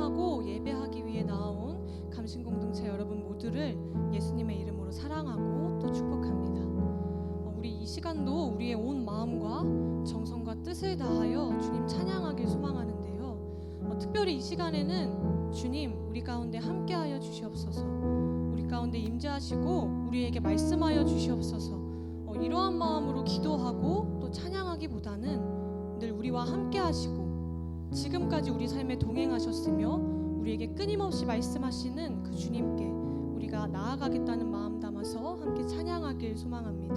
찬양하고 예배하기 위해 나온 감신공동체 여러분 모두를 예수님의 이름으로 사랑하고 또 축복합니다. 우리 이 시간도 우리의 온 마음과 정성과 뜻을 다하여 주님 찬양하길 소망하는데요. 특별히 이 시간에는 주님 우리 가운데 함께하여 주시옵소서, 우리 가운데 임재하시고 우리에게 말씀하여 주시옵소서. 이러한 마음으로 기도하고 또 찬양하기보다는 늘 우리와 함께하시고 지금까지 우리 삶에 동행하셨으며 우리에게 끊임없이 말씀하시는 그 주님께 우리가 나아가겠다는 마음 담아서 함께 찬양하길 소망합니다.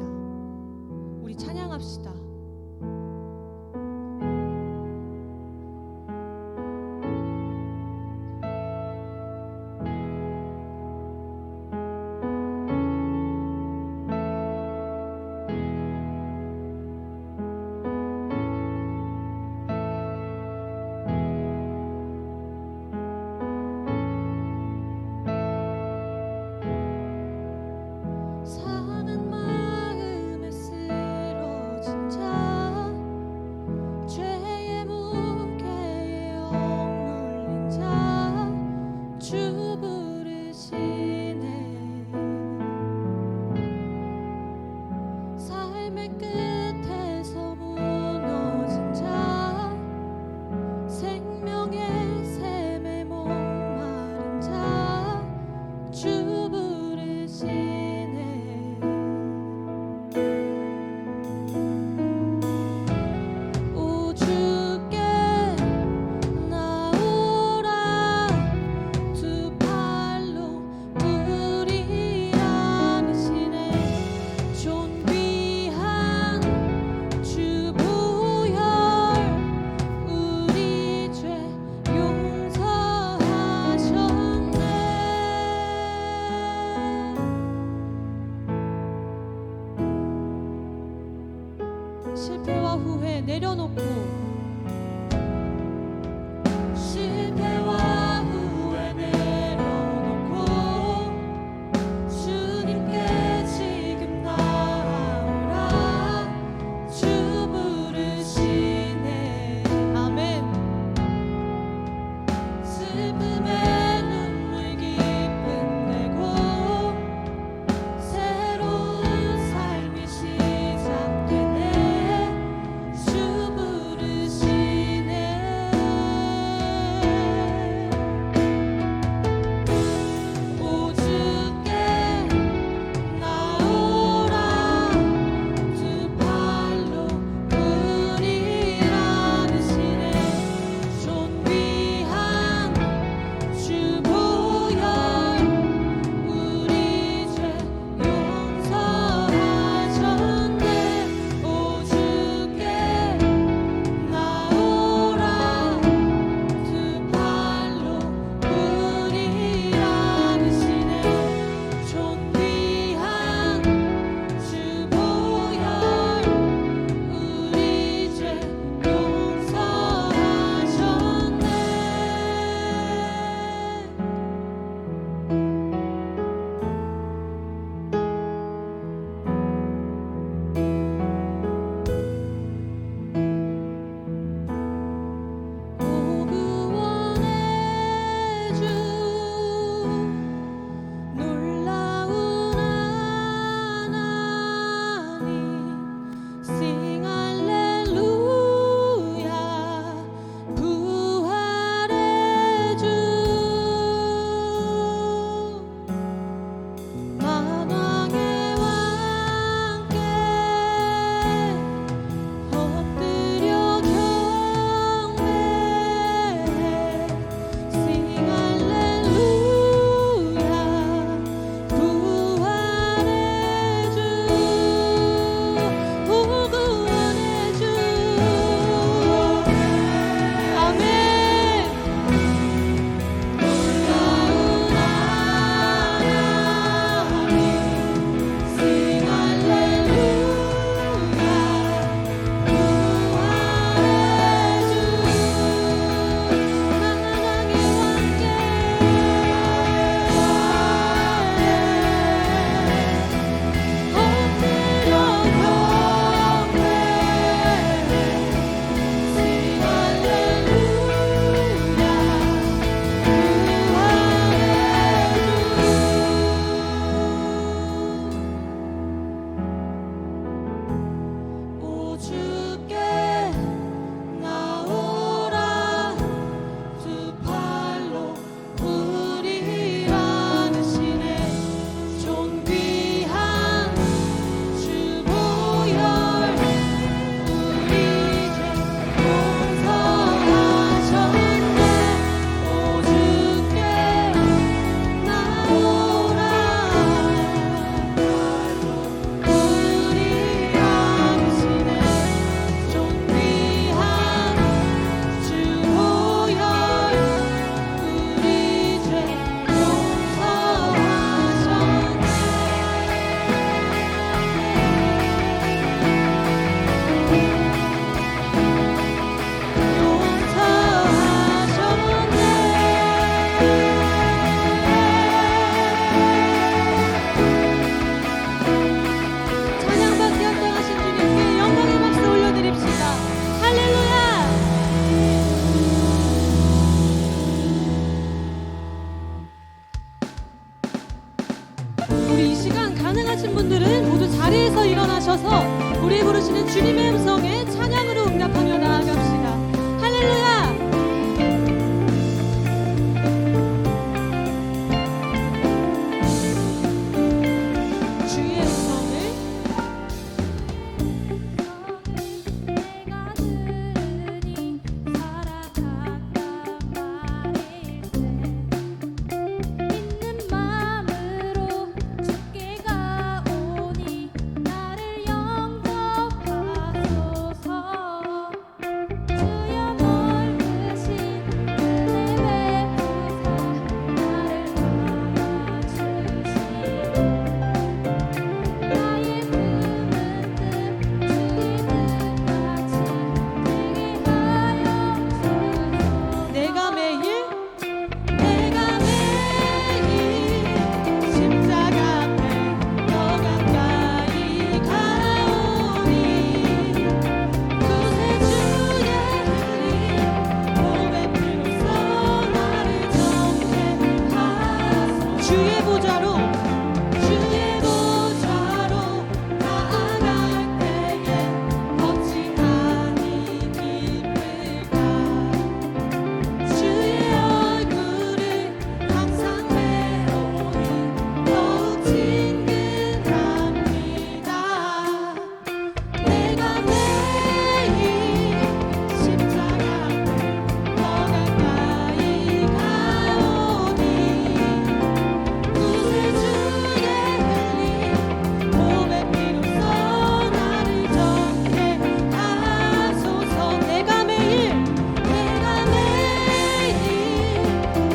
우리 찬양합시다. 상한 마음에 쓰러진 자 일어나서 우리 부르시는 주님의 음성에 찬양으로 응답하며 나아갑시다. 할렐루야. 주의 음성을 내가 들으니 살아간단 말일세 있는 마음으로 주께 가오니 나를 영접하소서 주여 넓으신 은혜 베푸사 나를 받아주시니 나의 품은 뜻 주의 뜻같이 되게 하여 주소서 내가 매일 십자가 앞에 더 가까이 가오니 구세주의 흘린 몸의 피로써 나를 정죄하소서 주의 보좌로 나아갈 때에 어찌하니 기쁠까 주의 얼굴을 항상 배우니 더욱 친근합니다. 내가 매일 십자가 앞에 더 가까이 가오니 구세주의 흘린 몸의 피로써 나를 정죄하소서 내가 매일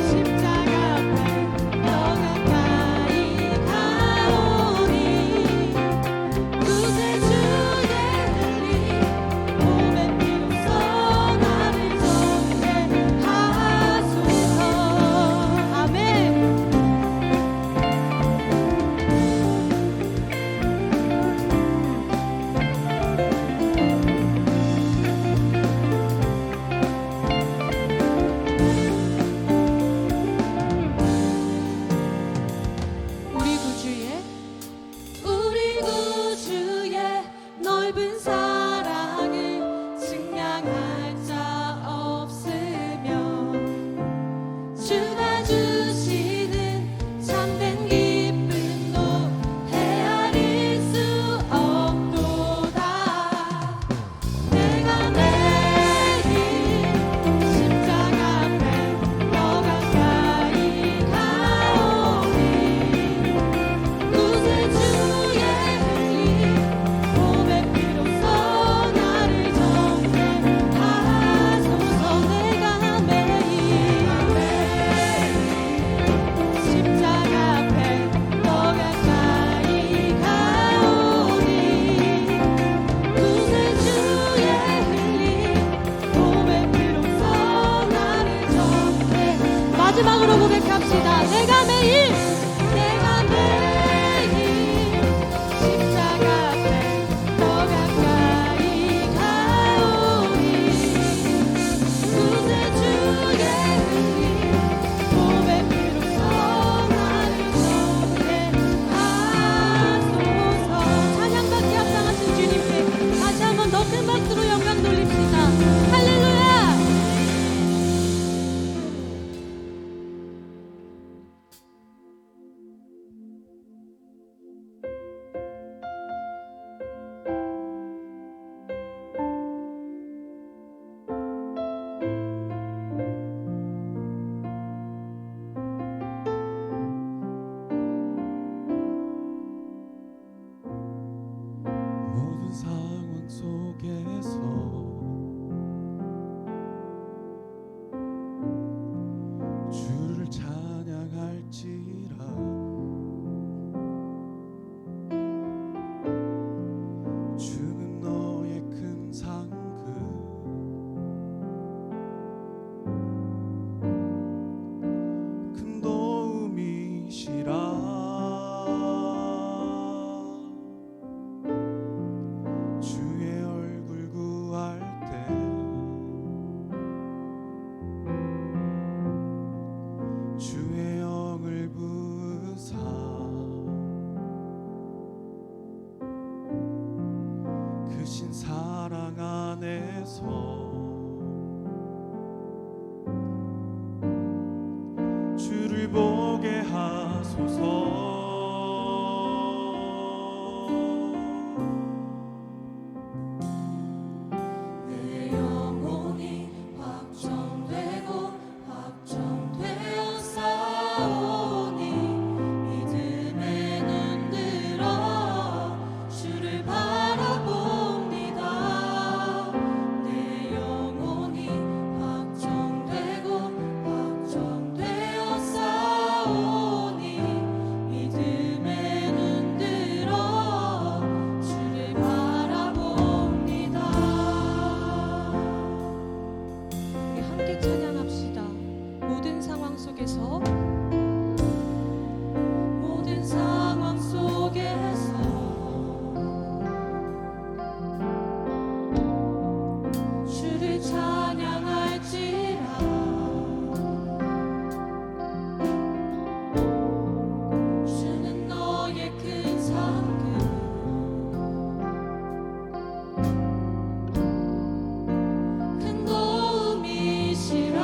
십자가 앞에 더 가까이 가오니 구세주의 흘린 몸의 피로써 나를 정죄하소서 아멘. 우리 구주의 넓은 사랑을 증량할 자 없으며 주가 주시는 참된 기쁨도 헤아릴 수 없도다. 내가 매일 십자가 앞에 더 가까이 가오니 구세주의 흘린 몸의 피로써 나를 정죄하소서 내가 매일 십자가 앞에 더 가까이 가오니 구세주의 흘린 몸의 피로써 나를 정죄 마지막으로 고백합시다. 내가 매일 십자가 앞에 더 가까이 가오니 구세주의 흘린 몸의 피로써 나를 정죄하소서 찬양받기 합당하신 주님께 다시 한번 더 큰 박수로 영광 돌립시다. 할렐루야. 보게 하소서. 내 영혼이 확정되고 확정되어 싸우니 믿음에 눈들어 주를 바라봅니다. 내 영혼이 확정되고 확정되어 싸우니 믿음에 눈들어 주를 바라봅니다. 우리 함께 찬양합시다. 모든 상황 속에서 모든 상황 속에서 주를 찬양할지라. 주는 너의 큰 상급 큰 도움이시라.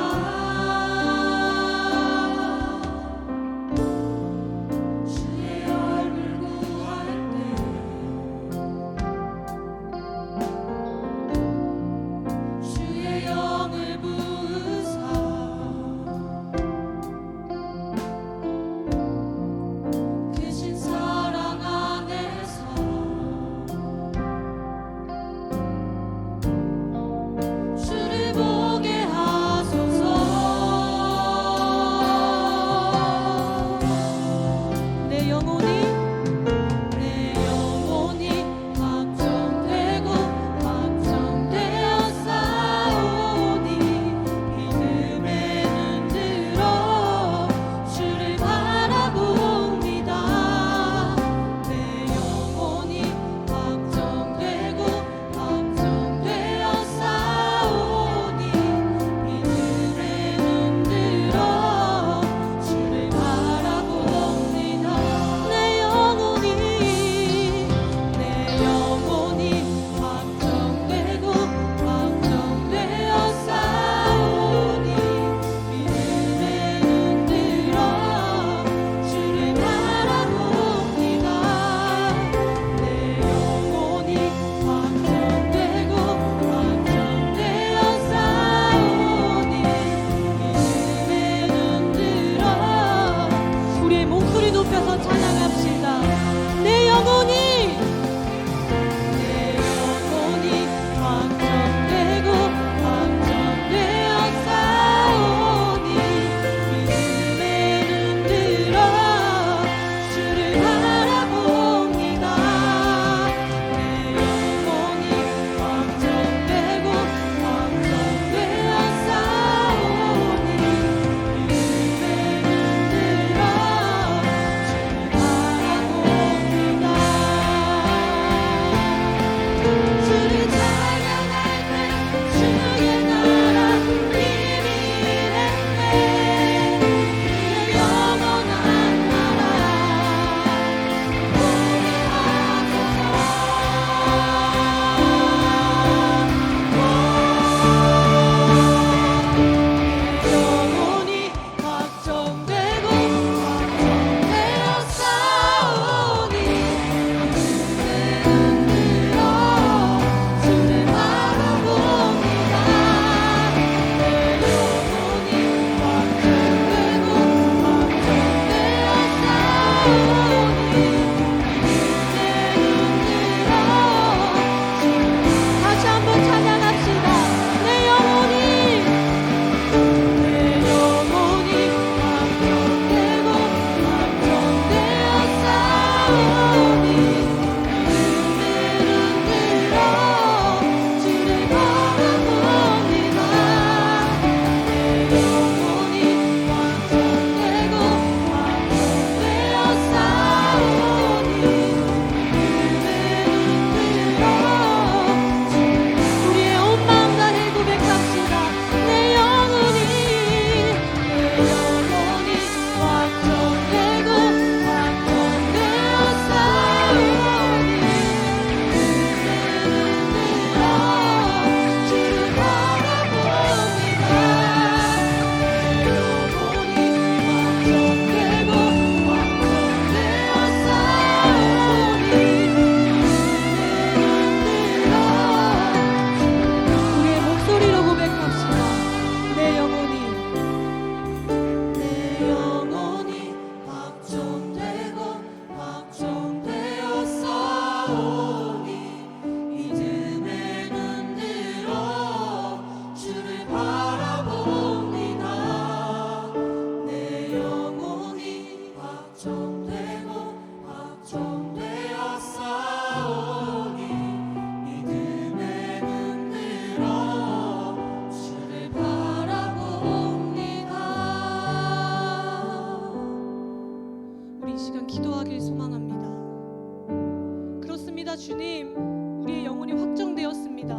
주님, 우리의 영혼이 확정되었습니다.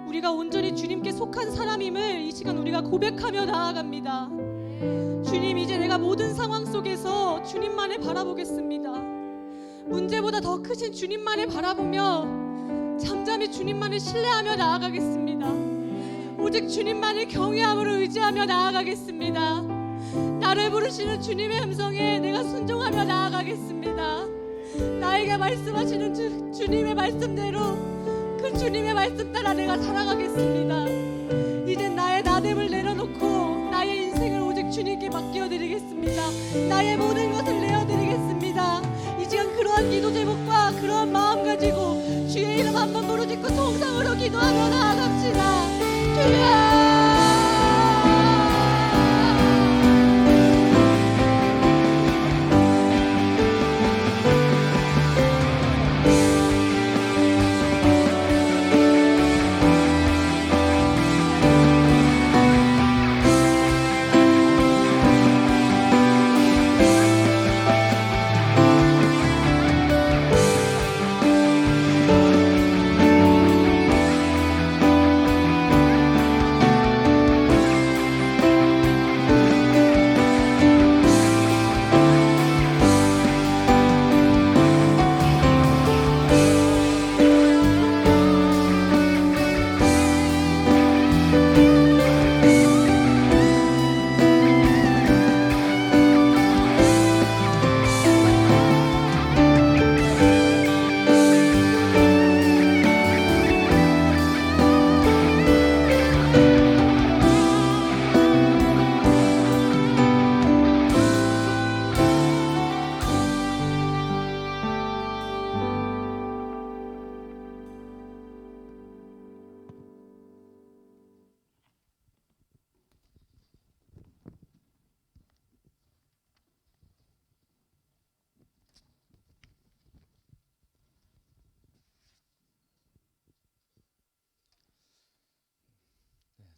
우리가 온전히 주님께 속한 사람임을 이 시간 우리가 고백하며 나아갑니다. 주님, 이제 내가 모든 상황 속에서 주님만을 바라보겠습니다. 문제보다 더 크신 주님만을 바라보며 잠잠히 주님만을 신뢰하며 나아가겠습니다. 오직 주님만을 경외함으로 의지하며 나아가겠습니다. 나를 부르시는 주님의 음성에 내가 순종하며 나아가겠습니다. 나에게 말씀하시는 주님의 말씀대로 그 주님의 말씀 따라 내가 살아가겠습니다. 이젠 나의 나됨을 내려놓고 나의 인생을 오직 주님께 맡겨드리겠습니다. 나의 모든 것을 내어드리겠습니다. 이 시간 그러한 기도 제목과 그러한 마음 가지고 주의 이름 한번 부르짖고 통성으로 기도하며 나아갑시다. 주여!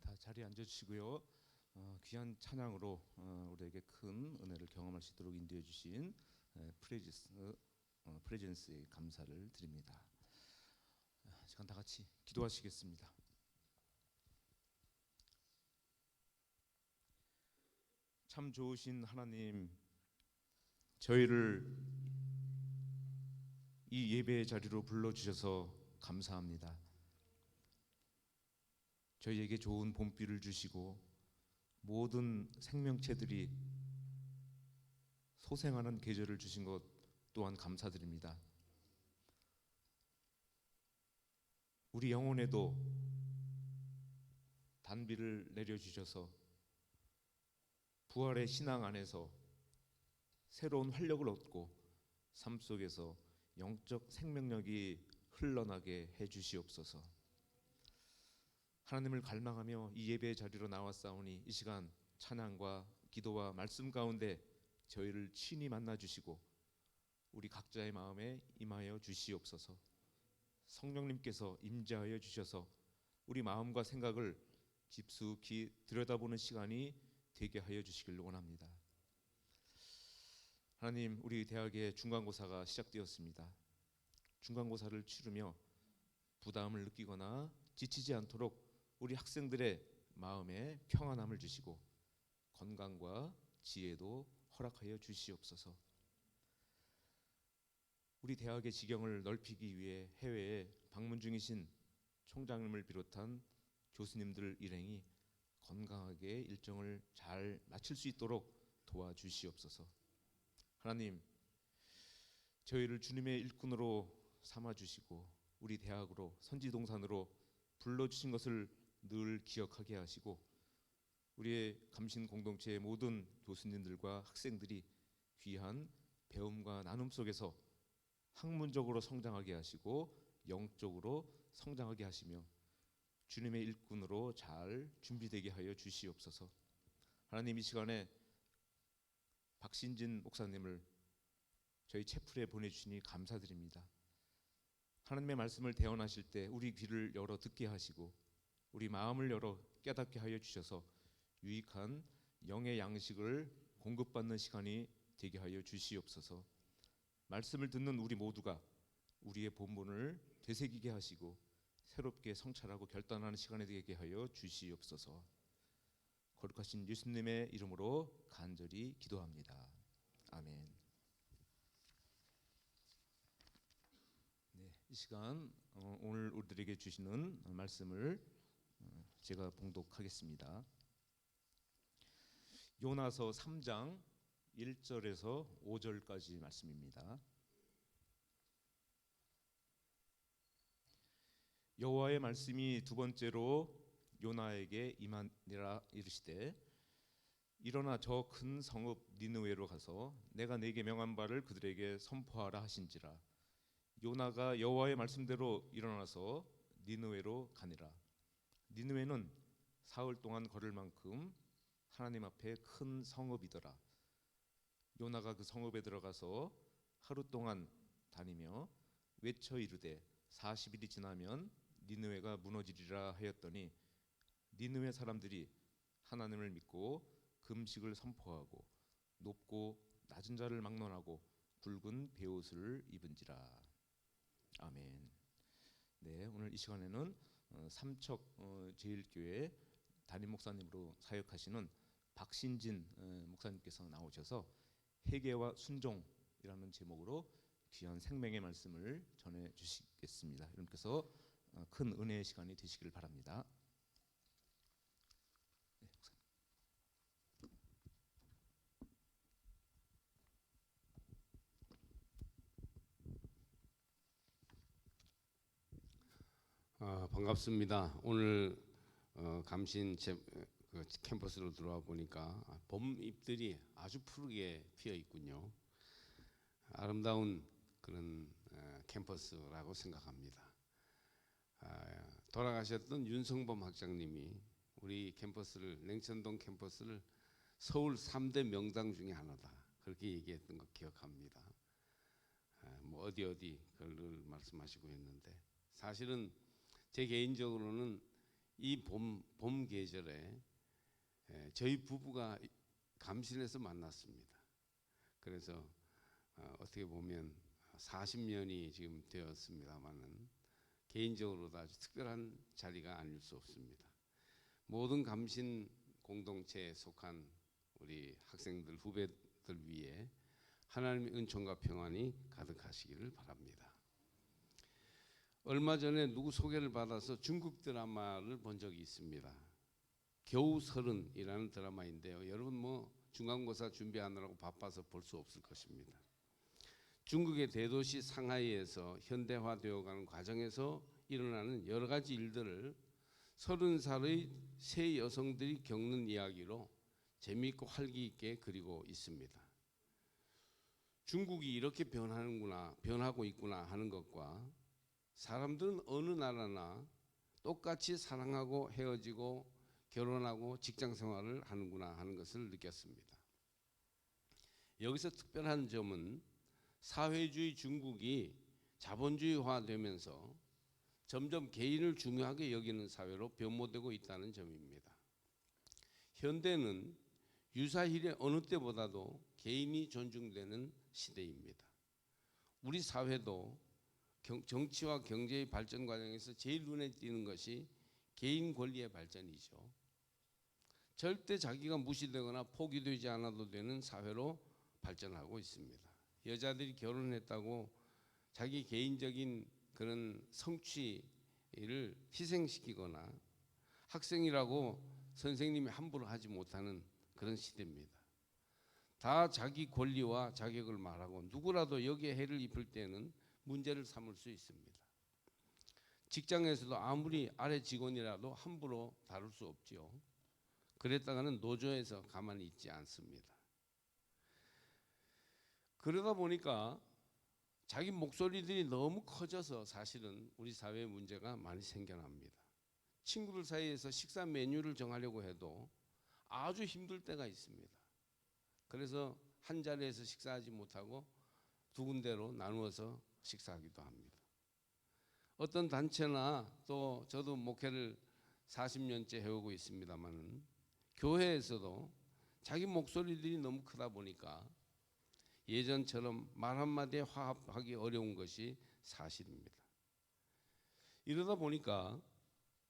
다 자리에 앉아주시고요. 귀한 찬양으로 우리에게 큰 은혜를 경험할 수 있도록 인도해 주신 프레젠스에 감사를 드립니다. 시간 다 같이 기도하시겠습니다. 참 좋으신 하나님, 저희를 이 예배의 자리로 불러주셔서 감사합니다. 저희에게 좋은 봄비를 주시고 모든 생명체들이 소생하는 계절을 주신 것 또한 감사드립니다. 우리 영혼에도 단비를 내려주셔서 부활의 신앙 안에서 새로운 활력을 얻고 삶 속에서 영적 생명력이 흘러나게 해주시옵소서. 하나님을 갈망하며 이 예배의 자리로 나왔사오니 이 시간 찬양과 기도와 말씀 가운데 저희를 친히 만나주시고 우리 각자의 마음에 임하여 주시옵소서. 성령님께서 임재하여 주셔서 우리 마음과 생각을 깊숙이 들여다보는 시간이 되게 하여 주시길 원합니다. 하나님, 우리 대학의 중간고사가 시작되었습니다. 중간고사를 치르며 부담을 느끼거나 지치지 않도록 우리 학생들의 마음에 평안함을 주시고 건강과 지혜도 허락하여 주시옵소서. 우리 대학의 지경을 넓히기 위해 해외에 방문 중이신 총장님을 비롯한 교수님들 일행이 건강하게 일정을 잘 마칠 수 있도록 도와주시옵소서. 하나님, 저희를 주님의 일꾼으로 삼아주시고 우리 대학으로 선지동산으로 불러주신 것을 늘 기억하게 하시고 우리의 감신 공동체의 모든 교수님들과 학생들이 귀한 배움과 나눔 속에서 학문적으로 성장하게 하시고 영적으로 성장하게 하시며 주님의 일꾼으로 잘 준비되게 하여 주시옵소서. 하나님, 이 시간에 박신진 목사님을 저희 채플에 보내주시니 감사드립니다. 하나님의 말씀을 대언하실 때 우리 귀를 열어 듣게 하시고 우리 마음을 열어 깨닫게 하여 주셔서 유익한 영의 양식을 공급받는 시간이 되게 하여 주시옵소서. 말씀을 듣는 우리 모두가 우리의 본분을 되새기게 하시고 새롭게 성찰하고 결단하는 시간이 되게 하여 주시옵소서. 거룩하신 예수님의 이름으로 간절히 기도합니다. 아멘. 네, 이 시간 오늘 우리들에게 주시는 말씀을 제가 봉독하겠습니다. 요나서 3장 1절에서 5절까지 말씀입니다. 여호와의 말씀이 두 번째로 요나에게 임하니라 이르시되 일어나 저 큰 성읍 니느웨로 가서 내가 네게 명한 바를 그들에게 선포하라 하신지라. 요나가 여호와의 말씀대로 일어나서 니느웨로 가니라. 니느웨는 사흘 동안 걸을 만큼 하나님 앞에 큰 성읍이더라. 요나가 그 성읍에 들어가서 하루 동안 다니며 외쳐 이르되 40일이 지나면 니느웨가 무너지리라 하였더니 니느웨 사람들이 하나님을 믿고 금식을 선포하고 높고 낮은 자를 막론하고 굵은 베옷을 입은지라. 아멘. 네, 오늘 이 시간에는 삼척 제일교회 담임 목사님으로 사역하시는 박신진 목사님께서 나오셔서 회개와 순종이라는 제목으로 귀한 생명의 말씀을 전해 주시겠습니다. 여러분께서 큰 은혜의 시간이 되시기를 바랍니다. 네, 반갑습니다. 오늘 감신 캠퍼스로 들어와 보니까 봄 잎들이 아주 푸르게 피어 있군요. 아름다운 그런 캠퍼스라고 생각합니다. 돌아가셨던 윤성범 학장님이 우리 캠퍼스를, 냉천동 캠퍼스를 서울 3대 명당 중에 하나다, 그렇게 얘기했던 거 기억합니다. 뭐 어디 그걸 말씀하시고 했는데, 사실은 제 개인적으로는 이 봄 계절에 저희 부부가 감신에서 만났습니다. 그래서 어떻게 보면 40년이 지금 되었습니다만은 개인적으로도 아주 특별한 자리가 아닐 수 없습니다. 모든 감신 공동체에 속한 우리 학생들, 후배들 위해 하나님의 은총과 평안이 가득하시기를 바랍니다. 얼마 전에 누구 소개를 받아서 중국 드라마를 본 적이 있습니다. 겨우서른이라는 드라마인데요. 여러분 뭐 중간고사 준비하느라고 바빠서 볼 수 없을 것입니다. 중국의 대도시 상하이에서 현대화되어가는 과정에서 일어나는 여러 가지 일들을 30살의 세 여성들이 겪는 이야기로 재미있고 활기 있게 그리고 있습니다. 중국이 이렇게 변하고 있구나 하는 것과 사람들은 어느 나라나 똑같이 사랑하고 헤어지고 결혼하고 직장 생활을 하는구나 하는 것을 느꼈습니다. 여기서 특별한 점은 사회주의 중국이 자본주의화되면서 점점 개인을 중요하게 여기는 사회로 변모되고 있다는 점입니다. 현대는 유사일의 어느 때보다도 개인이 존중되는 시대입니다. 우리 사회도 정치와 경제의 발전 과정에서 제일 눈에 띄는 것이 개인 권리의 발전이죠. 절대 자기가 무시되거나 포기되지 않아도 되는 사회로 발전하고 있습니다. 여자들이 결혼했다고 자기 개인적인 그런 성취를 희생시키거나 학생이라고 선생님이 함부로 하지 못하는 그런 시대입니다. 다 자기 권리와 자격을 말하고 누구라도 여기에 해를 입힐 때는 문제를 삼을 수 있습니다. 직장에서도 아무리 아래 직원이라도 함부로 다룰 수 없지요. 그랬다가는 노조에서 가만히 있지 않습니다. 그러다 보니까 자기 목소리들이 너무 커져서 사실은 우리 사회에 문제가 많이 생겨납니다. 친구들 사이에서 식사 메뉴를 정하려고 해도 아주 힘들 때가 있습니다. 그래서 한 자리에서 식사하지 못하고 두 군데로 나누어서 식사하기도 합니다. 어떤 단체나 또 저도 목회를 40년째 해오고 있습니다만은 교회에서도 자기 목소리들이 너무 크다 보니까 예전처럼 말 한마디에 화합하기 어려운 것이 사실입니다. 이러다 보니까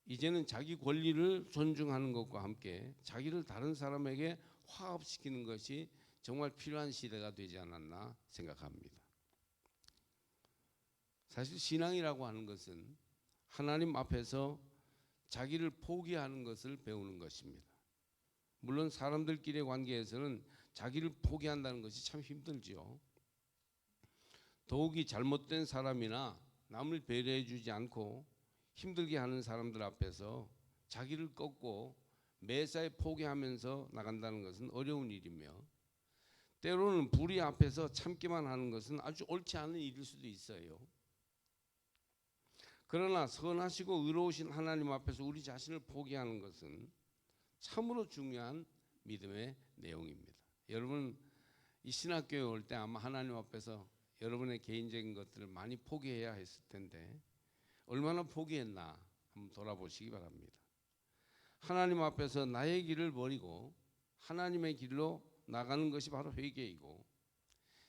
이제는 자기 권리를 존중하는 것과 함께 자기를 다른 사람에게 화합시키는 것이 정말 필요한 시대가 되지 않았나 생각합니다. 사실 신앙이라고 하는 것은 하나님 앞에서 자기를 포기하는 것을 배우는 것입니다. 물론 사람들끼리의 관계에서는 자기를 포기한다는 것이 참 힘들지요. 더욱이 잘못된 사람이나 남을 배려해 주지 않고 힘들게 하는 사람들 앞에서 자기를 꺾고 매사에 포기하면서 나간다는 것은 어려운 일이며, 때로는 불의 앞에서 참기만 하는 것은 아주 옳지 않은 일일 수도 있어요. 그러나 선하시고 의로우신 하나님 앞에서 우리 자신을 포기하는 것은 참으로 중요한 믿음의 내용입니다. 여러분, 이 신학교에 올 때 아마 하나님 앞에서 여러분의 개인적인 것들을 많이 포기해야 했을 텐데 얼마나 포기했나 한번 돌아보시기 바랍니다. 하나님 앞에서 나의 길을 버리고 하나님의 길로 나가는 것이 바로 회개이고,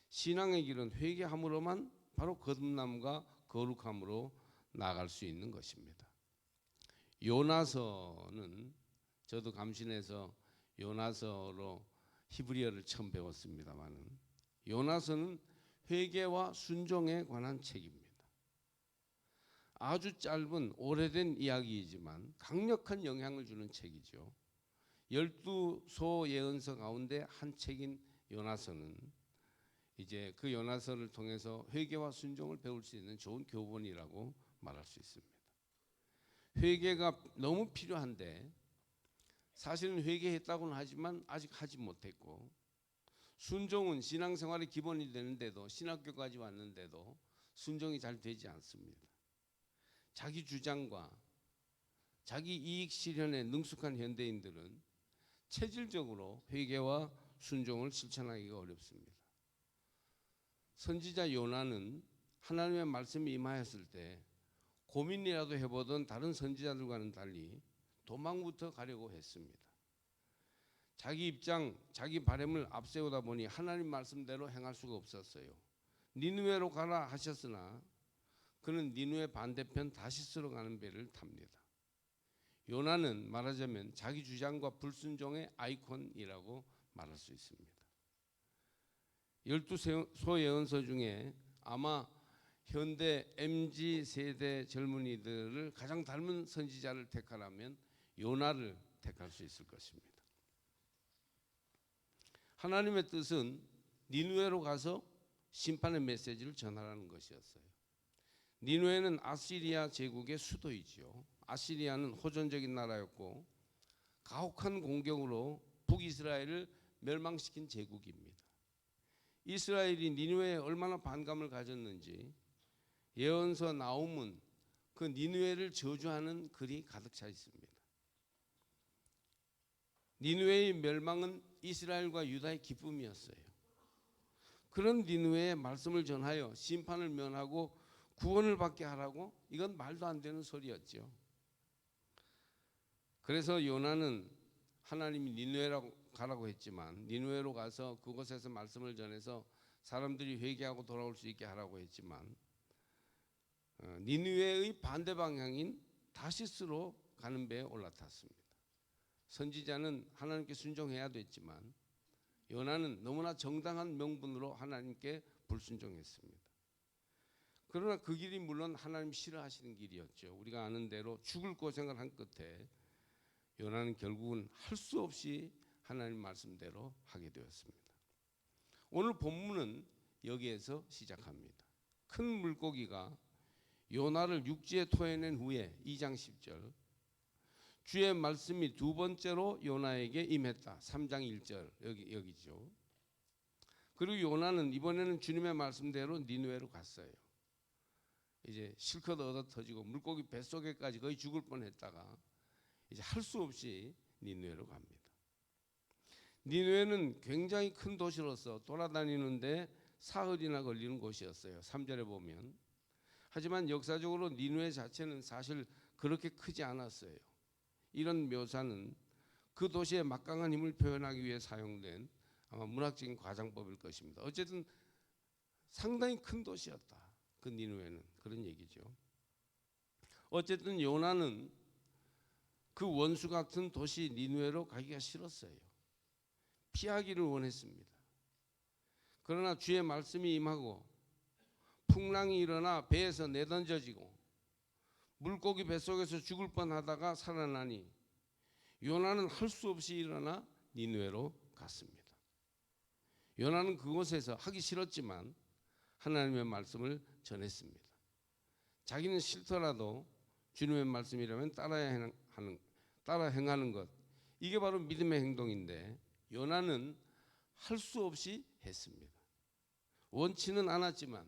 신앙의 길은 회개함으로만 바로 거듭남과 거룩함으로 나아갈 수 있는 것입니다. 요나서는 저도 감신해서 요나서로 히브리어를 처음 배웠습니다만은, 요나서는 회개와 순종에 관한 책입니다. 아주 짧은 오래된 이야기이지만 강력한 영향을 주는 책이죠. 12소 예언서 가운데 한 책인 요나서는 이제 그 요나서를 통해서 회개와 순종을 배울 수 있는 좋은 교본이라고 말할 수 있습니다. 회개가 너무 필요한데 사실은 회개했다고는 하지만 아직 하지 못했고, 순종은 신앙생활의 기본이 되는데도, 신학교까지 왔는데도 순종이 잘 되지 않습니다. 자기 주장과 자기 이익 실현에 능숙한 현대인들은 체질적으로 회개와 순종을 실천하기가 어렵습니다. 선지자 요나는 하나님의 말씀이 임하였을 때 고민이라도 해보던 다른 선지자들과는 달리 도망부터 가려고 했습니다. 자기 입장, 자기 바람을 앞세우다 보니 하나님 말씀대로 행할 수가 없었어요. 니느웨로 가라 하셨으나 그는 니느웨 반대편 다시스로 가는 배를 탑니다. 요나는 말하자면 자기 주장과 불순종의 아이콘이라고 말할 수 있습니다. 12소 예언서 중에 아마 현대 MZ 세대 젊은이들을 가장 닮은 선지자를 택하라면 요나를 택할 수 있을 것입니다. 하나님의 뜻은 니느웨로 가서 심판의 메시지를 전하라는 것이었어요. 니느웨는 아시리아 제국의 수도이지요. 아시리아는 호전적인 나라였고 가혹한 공격으로 북이스라엘을 멸망시킨 제국입니다. 이스라엘이 니느웨에 얼마나 반감을 가졌는지 예언서 나홈은 그 니느웨를 저주하는 글이 가득 차 있습니다. 니느웨의 멸망은 이스라엘과 유다의 기쁨이었어요. 그런 니느웨의 말씀을 전하여 심판을 면하고 구원을 받게 하라고? 이건 말도 안 되는 소리였죠. 그래서 요나는 하나님이 니느웨로 가라고 했지만 니느웨로 가서 그곳에서 말씀을 전해서 사람들이 회개하고 돌아올 수 있게 하라고 했지만 니느웨의 반대 방향인 다시스로 가는 배에 올라탔습니다. 선지자는 하나님께 순종해야 됐지만 요나는 너무나 정당한 명분으로 하나님께 불순종했습니다. 그러나 그 길이 물론 하나님 싫어하시는 길이었죠. 우리가 아는 대로 죽을 고생을 한 끝에 요나는 결국은 할 수 없이 하나님 말씀대로 하게 되었습니다. 오늘 본문은 여기에서 시작합니다. 큰 물고기가 요나를 육지에 토해낸 후에 2장 10절, 주의 말씀이 두 번째로 요나에게 임했다. 3장 1절 여기죠. 그리고 요나는 이번에는 주님의 말씀대로 니느웨로 갔어요. 이제 실컷 얻어 터지고 물고기 뱃속에까지 거의 죽을 뻔했다가 이제 할 수 없이 니느웨로 갑니다. 니느웨는 굉장히 큰 도시로서 돌아다니는데 사흘이나 걸리는 곳이었어요. 3절에 보면. 하지만 역사적으로 니느웨 자체는 사실 그렇게 크지 않았어요. 이런 묘사는 그 도시의 막강한 힘을 표현하기 위해 사용된 아마 문학적인 과장법일 것입니다. 어쨌든 상당히 큰 도시였다. 그 니느웨는 그런 얘기죠. 어쨌든 요나는 그 원수 같은 도시 니느웨로 가기가 싫었어요. 피하기를 원했습니다. 그러나 주의 말씀이 임하고 풍랑이 일어나 배에서 내던져지고 물고기 뱃속에서 죽을 뻔하다가 살아나니 요나는 할 수 없이 일어나 니느웨로 갔습니다. 요나는 그곳에서 하기 싫었지만 하나님의 말씀을 전했습니다. 자기는 싫더라도 주님의 말씀이라면 따라 행하는 것, 이게 바로 믿음의 행동인데 요나는 할 수 없이 했습니다. 원치는 않았지만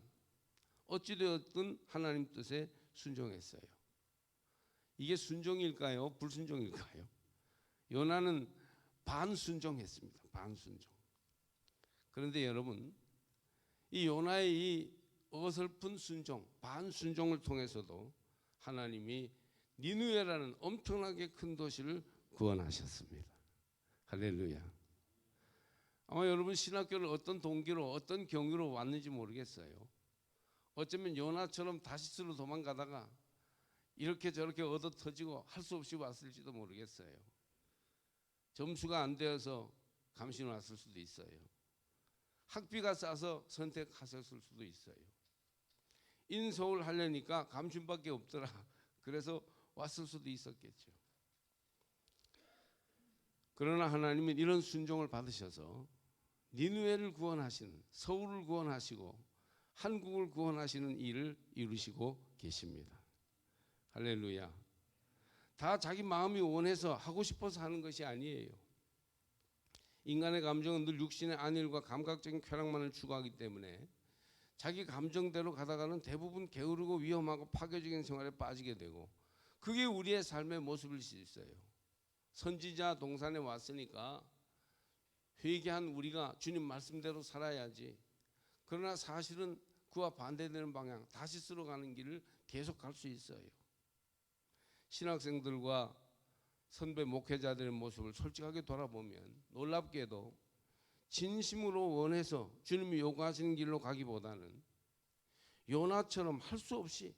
어찌되었든 하나님 뜻에 순종했어요. 이게 순종일까요? 불순종일까요? 요나는 반순종했습니다. 반순종. 그런데 여러분, 이 요나의 이 어설픈 순종, 반순종을 통해서도 하나님이 니느웨라는 엄청나게 큰 도시를 구원하셨습니다. 할렐루야. 아마 여러분 신학교를 어떤 동기로 어떤 경위로 왔는지 모르겠어요. 어쩌면 요나처럼 다시스로 도망가다가 이렇게 저렇게 얻어 터지고 할 수 없이 왔을지도 모르겠어요. 점수가 안 되어서 감신 왔을 수도 있어요. 학비가 싸서 선택하셨을 수도 있어요. 인서울 하려니까 감춘밖에 없더라. 그래서 왔을 수도 있었겠죠. 그러나 하나님은 이런 순종을 받으셔서 니느웨를 구원하시는, 서울을 구원하시고 한국을 구원하시는 일을 이루시고 계십니다. 할렐루야. 다 자기 마음이 원해서 하고 싶어서 하는 것이 아니에요. 인간의 감정은 늘 육신의 안일과 감각적인 쾌락만을 추구하기 때문에 자기 감정대로 가다가는 대부분 게으르고 위험하고 파괴적인 생활에 빠지게 되고, 그게 우리의 삶의 모습일 수 있어요. 선지자 동산에 왔으니까 회개한 우리가 주님 말씀대로 살아야지. 그러나 사실은 그와 반대되는 방향, 다시스로 가는 길을 계속 갈 수 있어요. 신학생들과 선배 목회자들의 모습을 솔직하게 돌아보면 놀랍게도 진심으로 원해서 주님이 요구하시는 길로 가기보다는 요나처럼 할 수 없이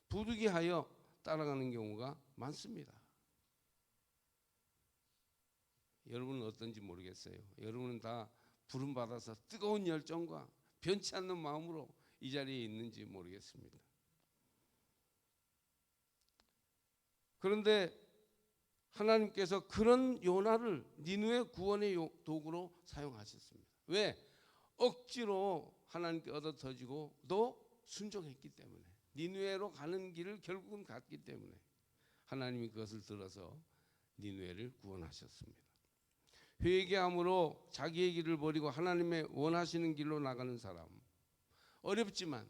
부득이하여 따라가는 경우가 많습니다. 여러분은 어떤지 모르겠어요. 여러분은 다 부름받아서 뜨거운 열정과 변치 않는 마음으로 이 자리에 있는지 모르겠습니다. 그런데 하나님께서 그런 요나를 니느웨 구원의 도구로 사용하셨습니다. 왜? 억지로 하나님께 얻어터지고 또 순종했기 때문에, 니느웨로 가는 길을 결국은 갔기 때문에 하나님이 그것을 들어서 니느웨를 구원하셨습니다. 회개함으로 자기의 길을 버리고 하나님의 원하시는 길로 나가는 사람, 어렵지만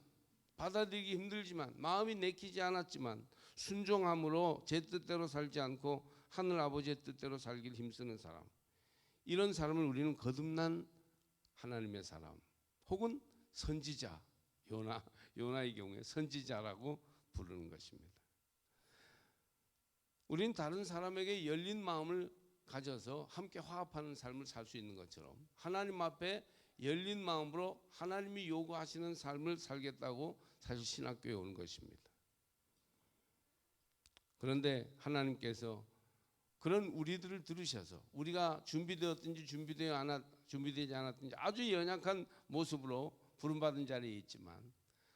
받아들이기 힘들지만 마음이 내키지 않았지만 순종함으로 제 뜻대로 살지 않고 하늘 아버지의 뜻대로 살길 힘쓰는 사람, 이런 사람을 우리는 거듭난 하나님의 사람 혹은 선지자, 요나의 경우에 선지자라고 부르는 것입니다. 우리는 다른 사람에게 열린 마음을 가져서 함께 화합하는 삶을 살 수 있는 것처럼 하나님 앞에 열린 마음으로 하나님이 요구하시는 삶을 살겠다고 사실 신학교에 오는 것입니다. 그런데 하나님께서 그런 우리들을 들으셔서 우리가 준비되었든지 준비되지 않았든지 아주 연약한 모습으로 부름받은 자리에 있지만,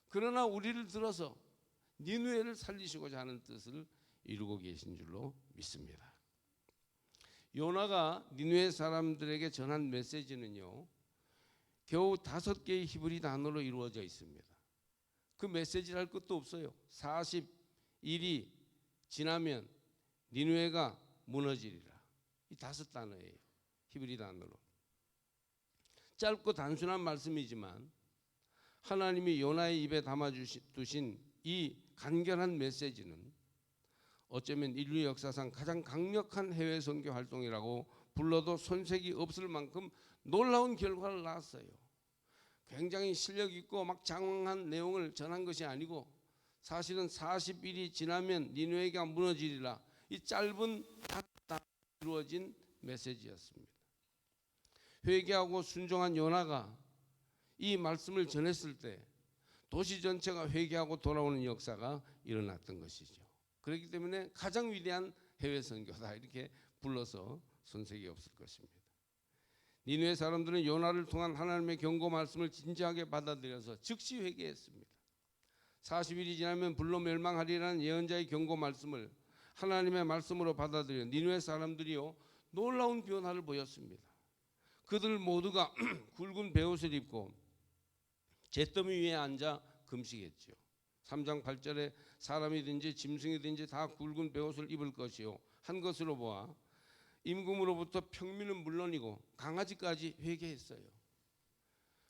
그러나 우리를 들어서 니느웨를 살리시고자 하는 뜻을 이루고 계신 줄로 믿습니다. 요나가 니느웨 사람들에게 전한 메시지는요, 겨우 5개의 히브리 단어로 이루어져 있습니다. 그 메시지를 할 것도 없어요. 40일이 지나면 니느웨가 무너지리라. 이 5단어예요. 히브리 단어로. 짧고 단순한 말씀이지만 하나님이 요나의 입에 담아두신 이 간결한 메시지는 어쩌면 인류 역사상 가장 강력한 해외 선교 활동이라고 불러도 손색이 없을 만큼 놀라운 결과를 낳았어요. 굉장히 실력 있고 막 장황한 내용을 전한 것이 아니고 사실은 40일이 지나면 니느웨가 무너지리라, 이 짧은 다 이루어진 메시지였습니다. 회개하고 순종한 요나가 이 말씀을 전했을 때 도시 전체가 회개하고 돌아오는 역사가 일어났던 것이죠. 그렇기 때문에 가장 위대한 해외 선교다 이렇게 불러서 손색이 없을 것입니다. 니느웨 사람들은 요나를 통한 하나님의 경고 말씀을 진지하게 받아들여서 즉시 회개했습니다. 40일이 지나면 불로 멸망하리라는 예언자의 경고 말씀을 하나님의 말씀으로 받아들여 니느웨 사람들이요 놀라운 변화를 보였습니다. 그들 모두가 굵은 베옷을 입고 잿더미 위에 앉아 금식했죠. 3장 8절에 사람이든지 짐승이든지 다 굵은 베옷을 입을 것이요 한 것으로 보아 임금으로부터 평민은 물론이고 강아지까지 회개했어요.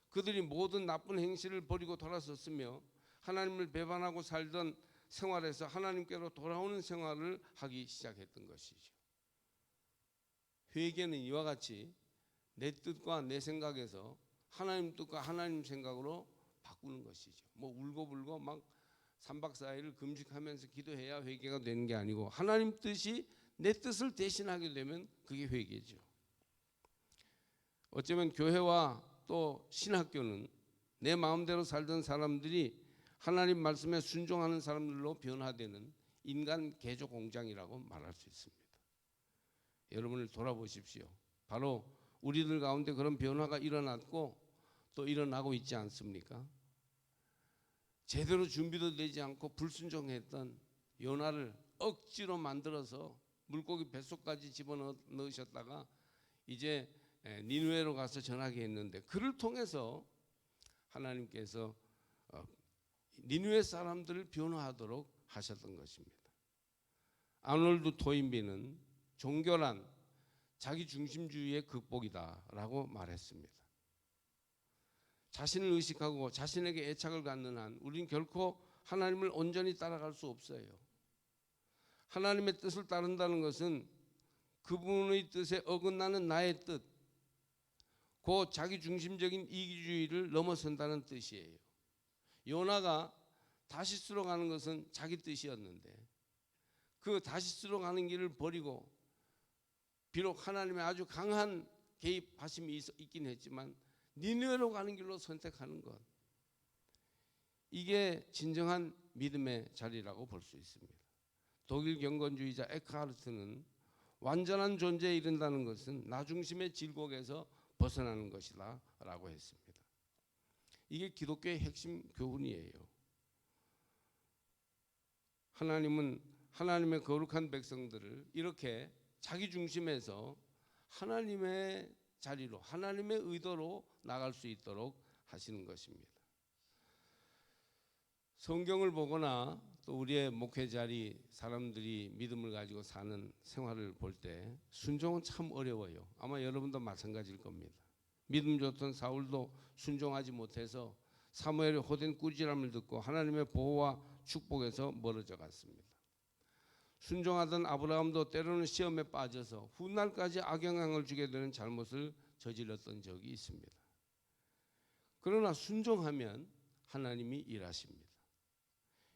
그들이 모든 나쁜 행실을 버리고 돌아섰으며 하나님을 배반하고 살던 생활에서 하나님께로 돌아오는 생활을 하기 시작했던 것이죠. 회개는 이와 같이 내 뜻과 내 생각에서 하나님 뜻과 하나님 생각으로 바꾸는 것이죠. 뭐 울고불고 막 3박 4일을 금식하면서 기도해야 회개가 되는 게 아니고 하나님 뜻이 내 뜻을 대신하게 되면 그게 회개죠. 어쩌면 교회와 또 신학교는 내 마음대로 살던 사람들이 하나님 말씀에 순종하는 사람들로 변화되는 인간 개조 공장이라고 말할 수 있습니다. 여러분을 돌아보십시오. 바로 우리들 가운데 그런 변화가 일어났고 또 일어나고 있지 않습니까? 제대로 준비도 되지 않고 불순종했던 요나를 억지로 만들어서 물고기 뱃속까지 집어넣으셨다가 이제 니느웨로 가서 전하게 했는데 그를 통해서 하나님께서 니느웨 사람들을 변화하도록 하셨던 것입니다. 아놀드 토인비는 종교란 자기 중심주의의 극복이다라고 말했습니다. 자신을 의식하고 자신에게 애착을 갖는 한 우리는 결코 하나님을 온전히 따라갈 수 없어요. 하나님의 뜻을 따른다는 것은 그분의 뜻에 어긋나는 나의 뜻, 그 자기 중심적인 이기주의를 넘어선다는 뜻이에요. 요나가 다시스로 가는 것은 자기 뜻이었는데 그 다시스로 가는 길을 버리고 비록 하나님의 아주 강한 개입하심이 있긴 했지만 니느웨로 가는 길로 선택하는 것, 이게 진정한 믿음의 자리라고 볼 수 있습니다. 독일 경건주의자 에크하르트는 완전한 존재에 이른다는 것은 나 중심의 질곡에서 벗어나는 것이다 라고 했습니다. 이게 기독교의 핵심 교훈이에요. 하나님은 하나님의 거룩한 백성들을 이렇게 자기 중심에서 하나님의 자리로 하나님의 의도로 나갈 수 있도록 하시는 것입니다. 성경을 보거나 또 우리의 목회 자리 사람들이 믿음을 가지고 사는 생활을 볼 때 순종은 참 어려워요. 아마 여러분도 마찬가지일 겁니다. 믿음 좋던 사울도 순종하지 못해서 사무엘의 호된 꾸지람을 듣고 하나님의 보호와 축복에서 멀어져 갔습니다. 순종하던 아브라함도 때로는 시험에 빠져서 훗날까지 악영향을 주게 되는 잘못을 저질렀던 적이 있습니다. 그러나 순종하면 하나님이 일하십니다.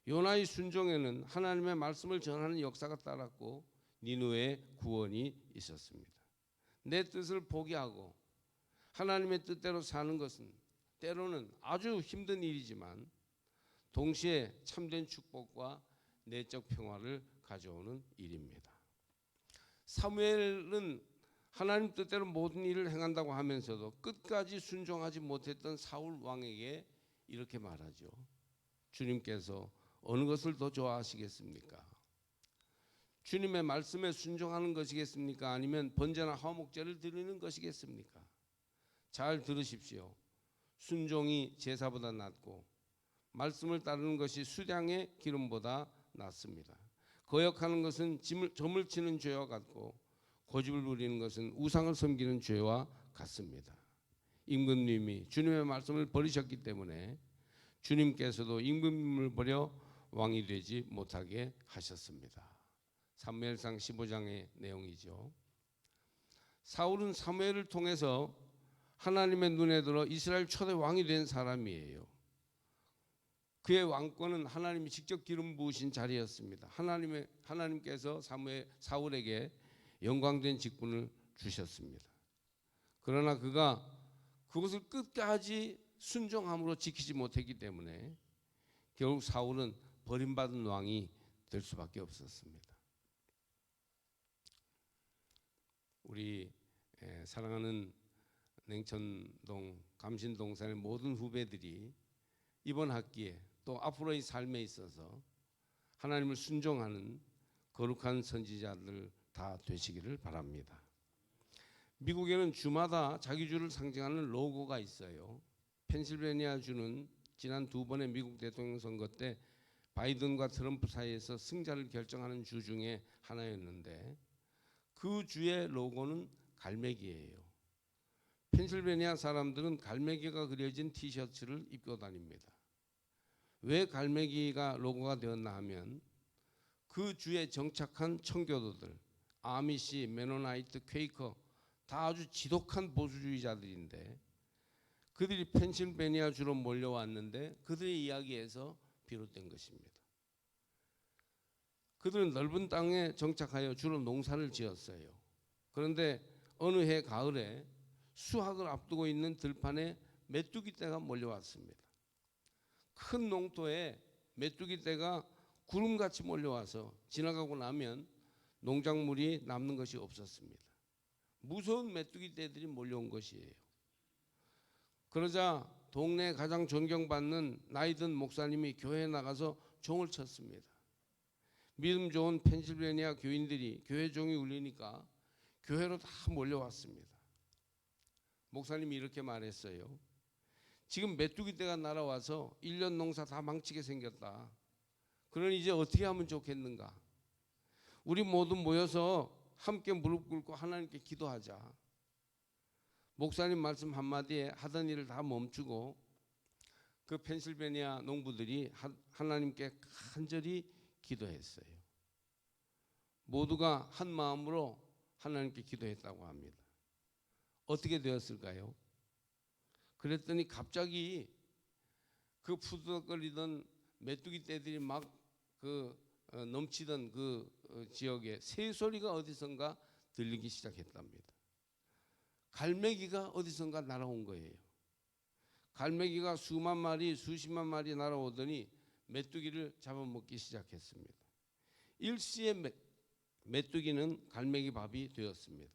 요나의 순종에는 하나님의 말씀을 전하는 역사가 따랐고 니느웨의 구원이 있었습니다. 내 뜻을 포기하고 하나님의 뜻대로 사는 것은 때로는 아주 힘든 일이지만 동시에 참된 축복과 내적 평화를 가져오는 일입니다. 사무엘은 하나님 뜻대로 모든 일을 행한다고 하면서도 끝까지 순종하지 못했던 사울 왕에게 이렇게 말하죠. 주님께서 어느 것을 더 좋아하시겠습니까? 주님의 말씀에 순종하는 것이겠습니까? 아니면 번제나 화목제를 드리는 것이겠습니까? 잘 들으십시오. 순종이 제사보다 낫고 말씀을 따르는 것이 수량의 기름보다 낫습니다. 거역하는 것은 점을 치는 죄와 같고 고집을 부리는 것은 우상을 섬기는 죄와 같습니다. 임금님이 주님의 말씀을 버리셨기 때문에 주님께서도 임금님을 버려 왕이 되지 못하게 하셨습니다. 사무엘상 15장의 내용이죠. 사울은 사무엘을 통해서 하나님의 눈에 들어 이스라엘 초대 왕이 된 사람이에요. 그의 왕권은 하나님이 직접 기름 부으신 자리였습니다. 하나님께서 사울에게 영광된 직분을 주셨습니다. 그러나 그가 그것을 끝까지 순종함으로 지키지 못했기 때문에 결국 사울은 버림받은 왕이 될 수밖에 없었습니다. 우리 사랑하는 냉천동 감신동산의 모든 후배들이 이번 학기에 또 앞으로의 삶에 있어서 하나님을 순종하는 거룩한 선지자들 다 되시기를 바랍니다. 미국에는 주마다 자기 주를 상징하는 로고가 있어요. 펜실베니아 주는 지난 2번의 미국 대통령 선거 때 바이든과 트럼프 사이에서 승자를 결정하는 주 중에 하나였는데 그 주의 로고는 갈매기예요. 펜실베니아 사람들은 갈매기가 그려진 티셔츠를 입고 다닙니다. 왜 갈매기가 로고가 되었나 하면 그 주에 정착한 청교도들, 아미시, 메노나이트, 퀘이커 다 아주 지독한 보수주의자들인데 그들이 펜실베니아 주로 몰려왔는데 그들의 이야기에서 비롯된 것입니다. 그들은 넓은 땅에 정착하여 주로 농사를 지었어요. 그런데 어느 해 가을에 수확을 앞두고 있는 들판에 메뚜기 떼가 몰려왔습니다. 큰 농토에 메뚜기 떼가 구름같이 몰려와서 지나가고 나면 농작물이 남는 것이 없었습니다. 무서운 메뚜기 떼들이 몰려온 것이에요. 그러자 동네 가장 존경받는 나이든 목사님이 교회에 나가서 종을 쳤습니다. 믿음 좋은 펜실베니아 교인들이 교회 종이 울리니까 교회로 다 몰려왔습니다. 목사님이 이렇게 말했어요. 지금 메뚜기 떼가 날아와서 1년 농사 다 망치게 생겼다. 그러니 이제 어떻게 하면 좋겠는가? 우리 모두 모여서 함께 무릎 꿇고 하나님께 기도하자. 목사님 말씀 한마디에 하던 일을 다 멈추고 그 펜실베니아 농부들이 하나님께 간절히 기도했어요. 모두가 한 마음으로 하나님께 기도했다고 합니다. 어떻게 되었을까요? 그랬더니 갑자기 그 푸드덕거리던 메뚜기 떼들이 막 넘치던 그 지역에 새소리가 어디선가 들리기 시작했답니다. 갈매기가 어디선가 날아온 거예요. 갈매기가 수만 마리, 수십만 마리 날아오더니 메뚜기를 잡아먹기 시작했습니다. 일시에 메뚜기는 갈매기 밥이 되었습니다.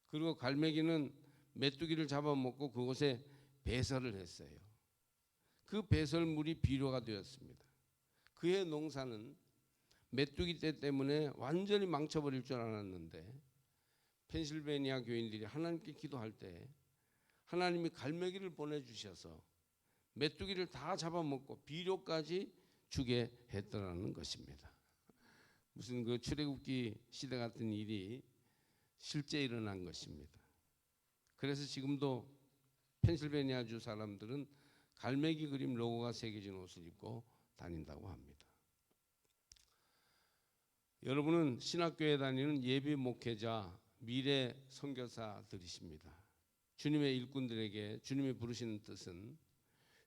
그리고 갈매기는 메뚜기를 잡아먹고 그곳에 배설을 했어요. 그 배설물이 비료가 되었습니다. 그의 농사는 메뚜기 떼 때문에 완전히 망쳐버릴 줄 알았는데 펜실베니아 교인들이 하나님께 기도할 때 하나님이 갈매기를 보내주셔서 메뚜기를 다 잡아먹고 비료까지 주게 했더라는 것입니다. 무슨 그 출애굽기 시대 같은 일이 실제 일어난 것입니다. 그래서 지금도 펜실베니아주 사람들은 갈매기 그림 로고가 새겨진 옷을 입고 다닌다고 합니다. 여러분은 신학교에 다니는 예비 목회자, 미래 선교사들이십니다. 주님의 일꾼들에게 주님이 부르시는 뜻은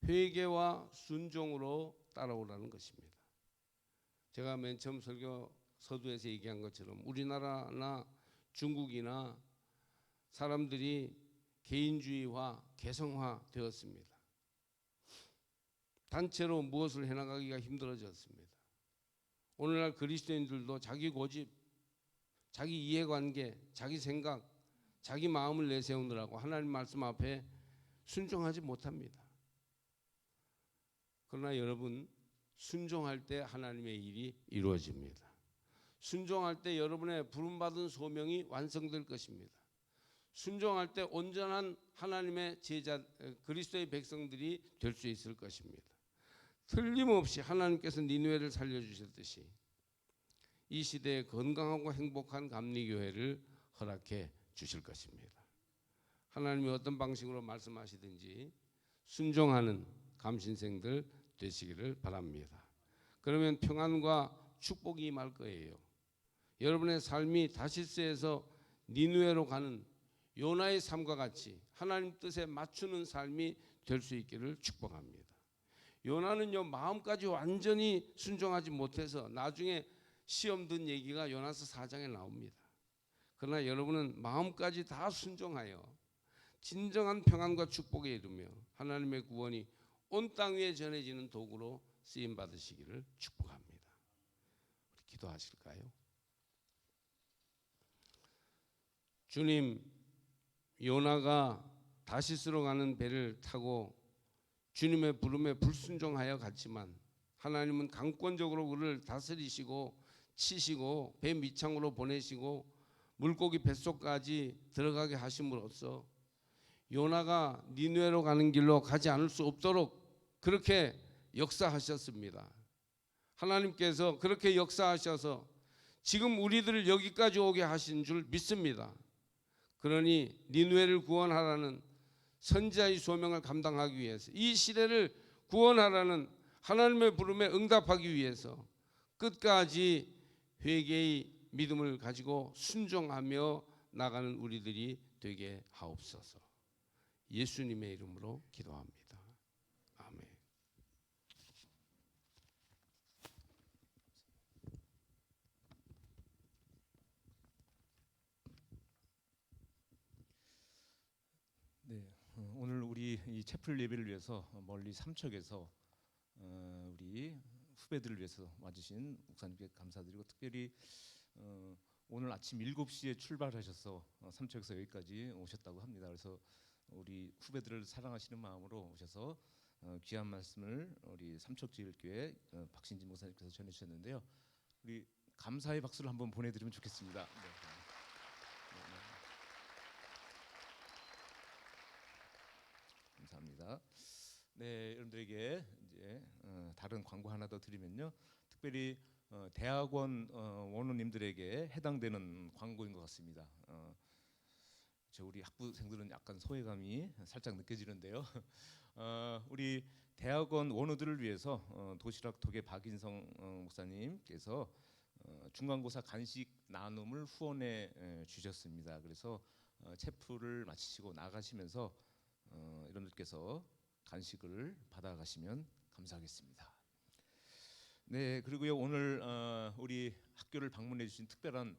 회개와 순종으로 따라오라는 것입니다. 제가 맨 처음 설교 서두에서 얘기한 것처럼 우리나라나 중국이나 사람들이 개인주의화, 개성화 되었습니다. 단체로 무엇을 해나가기가 힘들어졌습니다. 오늘날 그리스도인들도 자기 고집, 자기 이해관계, 자기 생각, 자기 마음을 내세우느라고 하나님 말씀 앞에 순종하지 못합니다. 그러나 여러분, 순종할 때 하나님의 일이 이루어집니다. 순종할 때 여러분의 부름받은 소명이 완성될 것입니다. 순종할 때 온전한 하나님의 제자, 그리스도의 백성들이 될 수 있을 것입니다. 틀림없이 하나님께서 니느웨를 살려주셨듯이 이 시대에 건강하고 행복한 감리교회를 허락해 주실 것입니다. 하나님이 어떤 방식으로 말씀하시든지 순종하는 감신생들 되시기를 바랍니다. 그러면 평안과 축복이 임할 거예요. 여러분의 삶이 다시스에서 니느웨로 가는 요나의 삶과 같이 하나님 뜻에 맞추는 삶이 될 수 있기를 축복합니다. 요나는요, 마음까지 완전히 순종하지 못해서 나중에 시험 든 얘기가 요나서 4장에 나옵니다. 그러나 여러분은 마음까지 다 순종하여 진정한 평안과 축복에 이르며 하나님의 구원이 온 땅 위에 전해지는 도구로 쓰임 받으시기를 축복합니다. 우리 기도하실까요? 주님, 요나가 다시스로 가는 배를 타고 주님의 부름에 불순종하여 갔지만 하나님은 강권적으로 그를 다스리시고 치시고 배 밑창으로 보내시고 물고기 뱃속까지 들어가게 하심으로써 요나가 니느웨로 가는 길로 가지 않을 수 없도록 그렇게 역사하셨습니다. 하나님께서 그렇게 역사하셔서 지금 우리들을 여기까지 오게 하신 줄 믿습니다. 그러니 니느웨를 구원하라는 선지자의 소명을 감당하기 위해서, 이 시대를 구원하라는 하나님의 부름에 응답하기 위해서 끝까지 회개의 믿음을 가지고 순종하며 나가는 우리들이 되게 하옵소서. 예수님의 이름으로 기도합니다. 아멘. 네, 오늘 우리 이 채플 예배를 위해서 멀리 삼척에서 우리 후배들을 위해서 와주신 목사님께 감사드리고, 특별히 오늘 아침 7시에 출발하셔서 삼척에서 여기까지 오셨다고 합니다. 그래서 우리 후배들을 사랑하시는 마음으로 오셔서 귀한 말씀을 우리 삼척제일교회 박신진 목사님께서 전해주셨는데요. 우리 감사의 박수를 한번 보내드리면 좋겠습니다. 네. 감사합니다. 네, 여러분들에게 이제 다른 광고 하나 더 드리면요, 특별히 대학원 원우님들에게 해당되는 광고인 것 같습니다. 저 우리 학부생들은 약간 소외감이 살짝 느껴지는데요. 우리 대학원 원우들을 위해서 도시락 톡의 박인성 목사님께서 중간고사 간식 나눔을 후원해 주셨습니다. 그래서 체프를 마치시고 나가시면서 여러분들께서 간식을 받아가시면 감사하겠습니다. 네, 그리고요, 오늘 우리 학교를 방문해 주신 특별한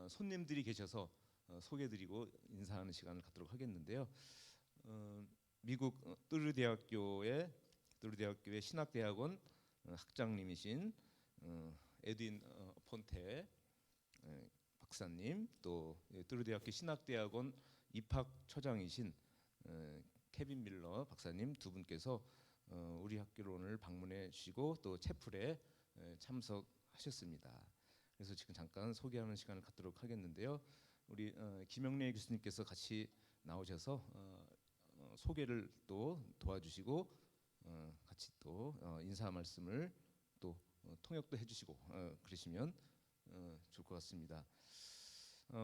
손님들이 계셔서 소개해드리고 인사하는 시간을 갖도록 하겠는데요. 미국 뚜르대학교의 신학대학원 학장님이신 에드윈 폰테 박사님, 또 뚜르대학교 신학대학원 입학처장이신 케빈 밀러 박사님 두 분께서 우리 학교를 오늘 방문해 주시고 또 채플에 참석하셨습니다. 그래서 지금 잠깐 소개하는 시간을 갖도록 하겠는데요. 우리 김영래 교수님께서 같이 나오셔서 소개를 또 도와주시고 같이 또 인사 말씀을 또 통역도 해주시고 그러시면 좋을 것 같습니다.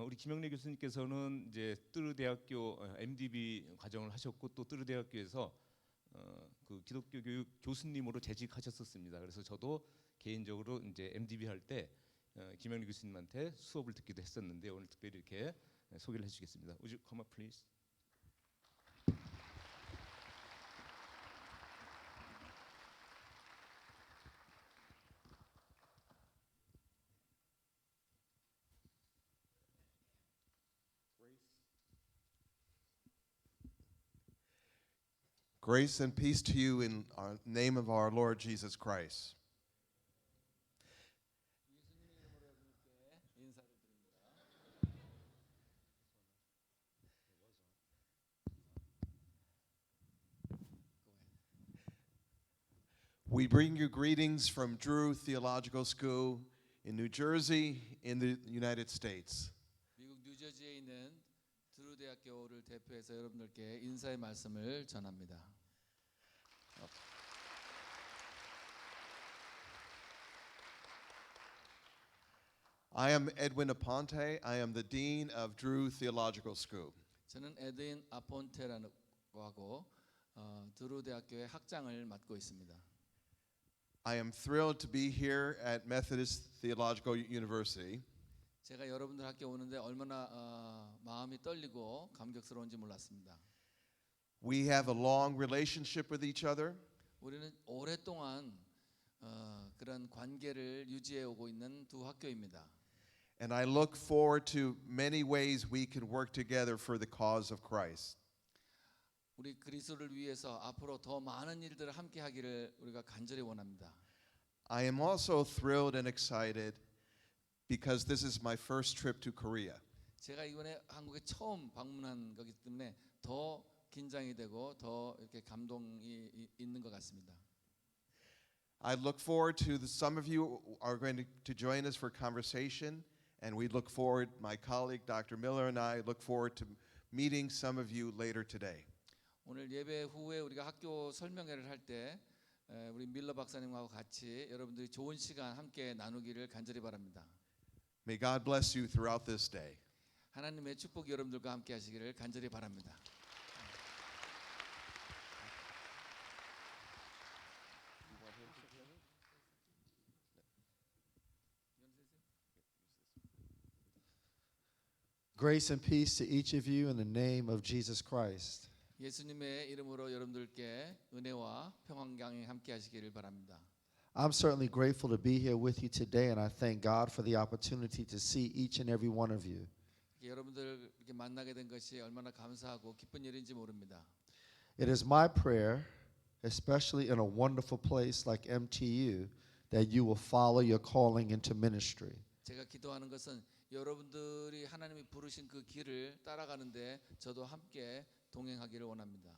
우리 김영래 교수님께서는 이제 뚜르대학교 MDB 과정을 하셨고 또 뚜르대학교에서 그 기독교 교육 교수님으로 재직하셨었습니다. 그래서 저도 개인적으로 이제 MDB 할 때 김영래 교수님한테 수업을 듣기도 했었는데 오늘 특별히 이렇게 소개를 해주시겠습니다. Would you come up, please? Grace and peace to you in the name of our Lord Jesus Christ. We bring you greetings from Drew Theological School in New Jersey, in the United States. 미국 뉴저지에 있는 드루 대학교를 대표해서 여러분들께 인사의 말씀을 전합니다. I am Edwin Aponte. I am the Dean of Drew Theological School. 저는 에드윈 아폰테라고 하고 드루 대학교의 학장을 맡고 있습니다. I am thrilled to be here at Methodist Theological University. 제가 여러분들 학교 오는데 얼마나 마음이 떨리고 감격스러운지 몰랐습니다. We have a long relationship with each other. 우리는 오랫동안 그런 관계를 유지해 오고 있는 두 학교입니다. And I look forward to many ways we can work together for the cause of Christ. 우리 그리스도를 위해서 앞으로 더 많은 일들을 함께 하기를 우리가 간절히 원합니다. I am also thrilled and excited because this is my first trip to Korea. 제가 이번에 한국에 처음 방문한 거기 때문에 더 긴장이 되고 더 이렇게 감동이 있는 것 같습니다. I look forward to some of you are going to join us for conversation, and we look forward, my colleague Dr. Miller and I look forward to meeting some of you later today. 오늘 예배 후에 우리가 학교 설명회를 할 때 우리 밀러 박사님하고 같이 여러분들이 좋은 시간 함께 나누기를 간절히 바랍니다. May God bless you throughout this day. 하나님의 축복이 여러분들과 함께 하시기를 간절히 바랍니다. Grace and peace to each of you in the name of Jesus Christ. 예수님의 이름으로 여러분들께 은혜와 평안강이 함께 하시기를 바랍니다. I'm certainly grateful to be here with you today, and I thank God for the opportunity to see each and every one of you. 여러분들 이렇게 만나게 된 것이 얼마나 감사하고 기쁜 일인지 모릅니다. It is my prayer, especially in a wonderful place like MTU, that you will follow your calling into ministry. 제가 기도하는 것은 여러분들이 하나님이 부르신 그 길을 따라가는데 저도 함께 동행하기를 원합니다.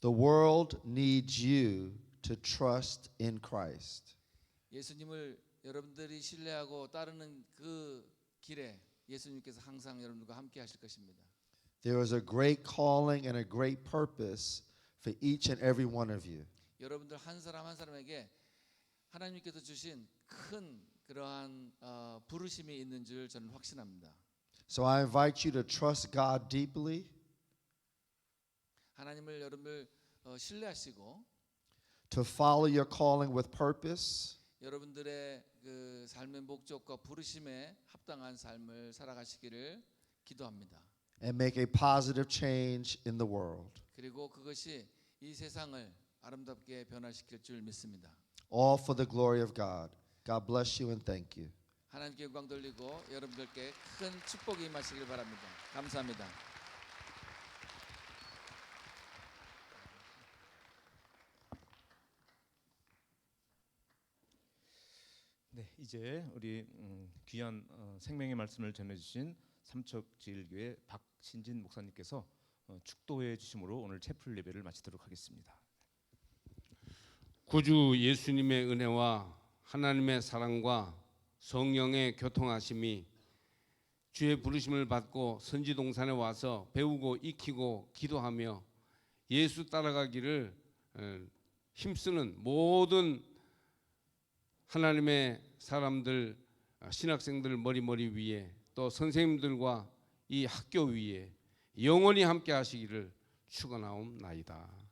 The world needs you to trust in Christ. 예수님을 여러분들이 신뢰하고 따르는 그 길에 예수님께서 항상 여러분들과 함께 하실 것입니다. There is a great calling and a great purpose for each and every one of you. 여러분들 한 사람 한 사람에게 하나님께서 주신 큰 그러한 부르심이 있는 줄 저는 확신합니다. So I invite you to trust God deeply, 하나님을 여러분들 신뢰하시고 to follow your calling with purpose, 여러분들의 그 삶의 목적과 부르심에 합당한 삶을 살아가시기를 기도합니다. and make a positive change in the world. 그리고 그것이 이 세상을 아름답게 변화시킬 줄 믿습니다. All for the glory of God. God bless you and thank you. 하나님께 영광 돌리고 여러분들께 큰 축복이 임하시길 바랍니다. 감사합니다. 네, 이제 우리 귀한 생명의 말씀을 전해주신 삼척제일교회 박신진 목사님께서 축도해 주심으로 오늘 채플 예배를 마치도록 하겠습니다. 구주 예수님의 은혜와 하나님의 사랑과 성령의 교통하심이 주의 부르심을 받고 선지동산에 와서 배우고 익히고 기도하며 예수 따라가기를 힘쓰는 모든 하나님의 사람들, 신학생들 머리 위에 또 선생님들과 이 학교 위에 영원히 함께 하시기를 축원하옵나이다.